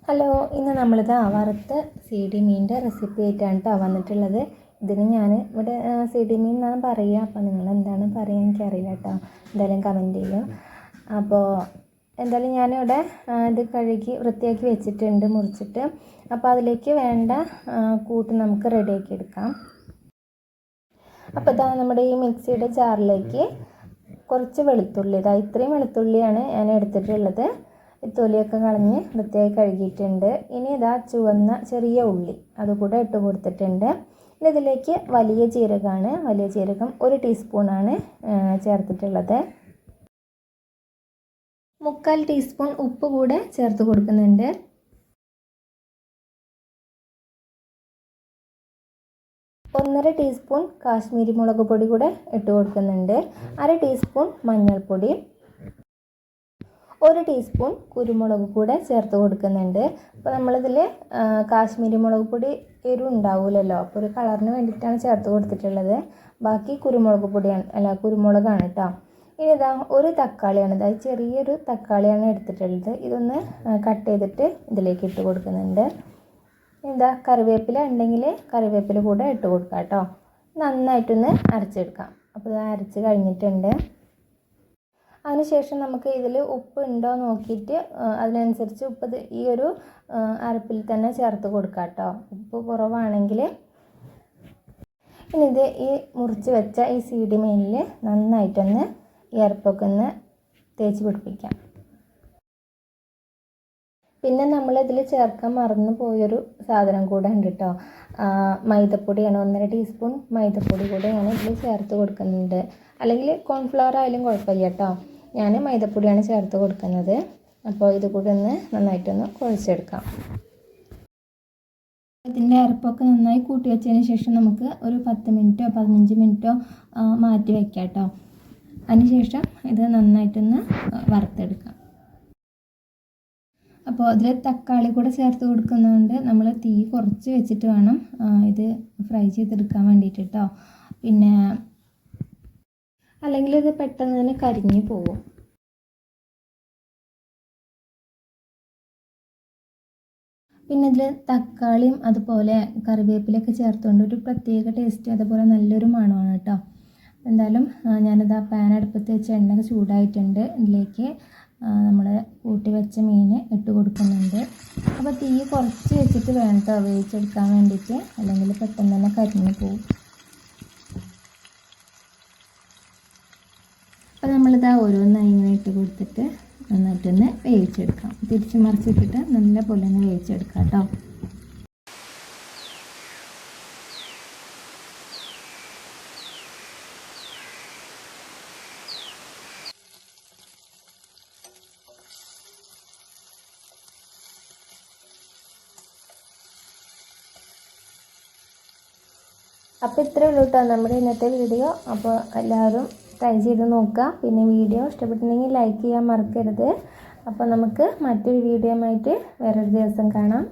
Hello, ഇന്ന് നമ്മളിത് വറുത്ത സി ഡി മീനിൻ്റെ റെസിപ്പി ആയിട്ടാണ് കേട്ടോ വന്നിട്ടുള്ളത്. ഇതിന് ഞാൻ ഇവിടെ സി ഡി മീൻ എന്നാണ് പറയുക. അപ്പോൾ നിങ്ങൾ എന്താണ് പറയുക എനിക്കറിയില്ല കേട്ടോ. എന്തായാലും കമൻറ്റ് ചെയ്യും. അപ്പോൾ എന്തായാലും ഞാനിവിടെ ഇത് കഴുകി വൃത്തിയാക്കി വെച്ചിട്ടുണ്ട് മുറിച്ചിട്ട്. അപ്പോൾ അതിലേക്ക് വേണ്ട കൂട്ട് നമുക്ക് റെഡിയാക്കി എടുക്കാം. അപ്പോൾ ഇതാ നമ്മുടെ ഈ മിക്സിയുടെ ജാറിലേക്ക് കുറച്ച് വെളുത്തുള്ളി, ഇത്രയും വെളുത്തുള്ളിയാണ് ഞാൻ എടുത്തിട്ടുള്ളത്. തൊലിയൊക്കെ കളഞ്ഞ് വൃത്തിയായി കഴുകിയിട്ടുണ്ട്. ഇനി ഇതാ ചുവന്ന ചെറിയ ഉള്ളി അതുകൂടെ ഇട്ട് കൊടുത്തിട്ടുണ്ട്. ഇനി ഇതിലേക്ക് വലിയ ജീരകമാണ്. വലിയ ജീരകം 1 ടീസ്പൂണാണ് ചേർത്തിട്ടുള്ളത്. 3/4 ടീസ്പൂൺ ഉപ്പ് കൂടെ ചേർത്ത് കൊടുക്കുന്നുണ്ട്. 1/2 ടീസ്പൂൺ കാശ്മീരി മുളക് പൊടി കൂടെ ഇട്ട് കൊടുക്കുന്നുണ്ട്. 1/2 ടീസ്പൂൺ മഞ്ഞൾപ്പൊടി, 1 ടീസ്പൂൺ കുരുമുളക് കൂടെ ചേർത്ത് കൊടുക്കുന്നുണ്ട്. അപ്പോൾ നമ്മളിതിൽ കാശ്മീരി മുളക് പൊടി എരിവ് ഉണ്ടാവില്ലല്ലോ, അപ്പോൾ ഒരു കളറിന് വേണ്ടിയിട്ടാണ് ചേർത്ത് കൊടുത്തിട്ടുള്ളത്. ബാക്കി കുരുമുളകാണ് കേട്ടോ. ഇനി ഇതാ ഒരു തക്കാളിയാണ്, ചെറിയൊരു തക്കാളിയാണ് എടുത്തിട്ടുള്ളത്. ഇതൊന്ന് കട്ട് ചെയ്തിട്ട് ഇതിലേക്ക് ഇട്ട് കൊടുക്കുന്നുണ്ട്. ഇതാ കറിവേപ്പില ഉണ്ടെങ്കിൽ കറിവേപ്പില കൂടെ ഇട്ട് കൊടുക്കാം കേട്ടോ. നന്നായിട്ടൊന്ന് അരച്ചെടുക്കാം. അപ്പോൾ ഇത് അരച്ച് കഴിഞ്ഞിട്ടുണ്ട്. അതിനുശേഷം നമുക്ക് ഇതിൽ ഉപ്പ് ഉണ്ടോ നോക്കിയിട്ട് അതിനനുസരിച്ച് ഉപ്പ് ഈ ഒരു അരപ്പിൽ തന്നെ ചേർത്ത് കൊടുക്കാം കേട്ടോ. ഉപ്പ് കുറവാണെങ്കിൽ ഇനി ഇത് ഈ മുറിച്ച് വെച്ച ഈ സി ഡി മീനിൽ നന്നായിട്ടൊന്ന് ഈ അരപ്പൊക്കെ ഒന്ന് തേച്ച് പിടിപ്പിക്കാം. പിന്നെ നമ്മളിതിൽ ചേർക്കാൻ മറന്നു പോയൊരു സാധനം കൂടെ ഉണ്ട് കേട്ടോ. മൈദപ്പൊടിയാണ്. 1/2 ടീസ്പൂൺ മൈദപ്പൊടി കൂടെ ഞാൻ ഇതിൽ ചേർത്ത് കൊടുക്കുന്നുണ്ട്. അല്ലെങ്കിൽ കോൺഫ്ലവർ ആയാലും കുഴപ്പമില്ല കേട്ടോ. ഞാൻ മൈദപ്പൊടിയാണ് ചേർത്ത് കൊടുക്കുന്നത്. അപ്പോൾ ഇത് കൂടെ ഒന്ന് നന്നായിട്ടൊന്ന് കുഴച്ചെടുക്കാം. ഇതിൻ്റെ അരപ്പൊക്കെ നന്നായി കൂട്ടി വെച്ചതിന് ശേഷം നമുക്ക് ഒരു 10 മിനിറ്റോ 15 മിനിറ്റോ മാറ്റി വയ്ക്കാം കേട്ടോ. അതിനുശേഷം ഇത് നന്നായിട്ടൊന്ന് വറുത്തെടുക്കാം. അപ്പോൾ അതിൽ തക്കാളി കൂടെ ചേർത്ത് കൊടുക്കുന്നതുകൊണ്ട് നമ്മൾ തീ കുറച്ച് വെച്ചിട്ട് വേണം ഇത് ഫ്രൈ ചെയ്തെടുക്കാൻ വേണ്ടിയിട്ട് കേട്ടോ. പിന്നെ അല്ലെങ്കിൽ ഇത് പെട്ടെന്ന് തന്നെ കരിഞ്ഞു പോകും. പിന്നെ ഇതിൽ തക്കാളിയും അതുപോലെ കറിവേപ്പിലൊക്കെ ചേർത്തുകൊണ്ട് ഒരു പ്രത്യേക ടേസ്റ്റ്, അതുപോലെ നല്ലൊരു മണമാണ് കേട്ടോ. എന്തായാലും ഞാനിത് പാൻ അടുപ്പത്ത് വെച്ച് എണ്ണ ചൂടായിട്ടുണ്ട്. ഇതിലേക്ക് നമ്മൾ കൂട്ടി വെച്ച മീൻ ഇട്ട് കൊടുക്കുന്നുണ്ട്. അപ്പോൾ തീ കുറച്ച് വെച്ചിട്ട് വേണം കേട്ടോ വേവിച്ചെടുക്കാൻ വേണ്ടിയിട്ട്, അല്ലെങ്കിൽ പെട്ടെന്ന് തന്നെ കരിഞ്ഞു പോകും. അപ്പോൾ നമ്മളിത് ഓരോന്നായി ഇങ്ങനെ ഇട്ട് കൊടുത്തിട്ട് നന്നായിട്ടൊന്ന് വേവിച്ചെടുക്കാം. തിരിച്ച് മറിച്ചിട്ടിട്ട് നല്ല പോലെ ഒന്ന് വേവിച്ചെടുക്കാം കേട്ടോ. അപ്പോൾ ഇത്രയേ ഉള്ളൂ കേട്ടോ നമ്മുടെ ഇന്നത്തെ വീഡിയോ. അപ്പോൾ എല്ലാവരും ട്രൈ ചെയ്ത് നോക്കുക. പിന്നെ വീഡിയോ ഇഷ്ടപ്പെട്ടിട്ടുണ്ടെങ്കിൽ ലൈക്ക് ചെയ്യാൻ മറക്കരുത്. അപ്പോൾ നമുക്ക് മറ്റൊരു വീഡിയോ ആയിട്ട് വേറൊരു ദിവസം കാണാം.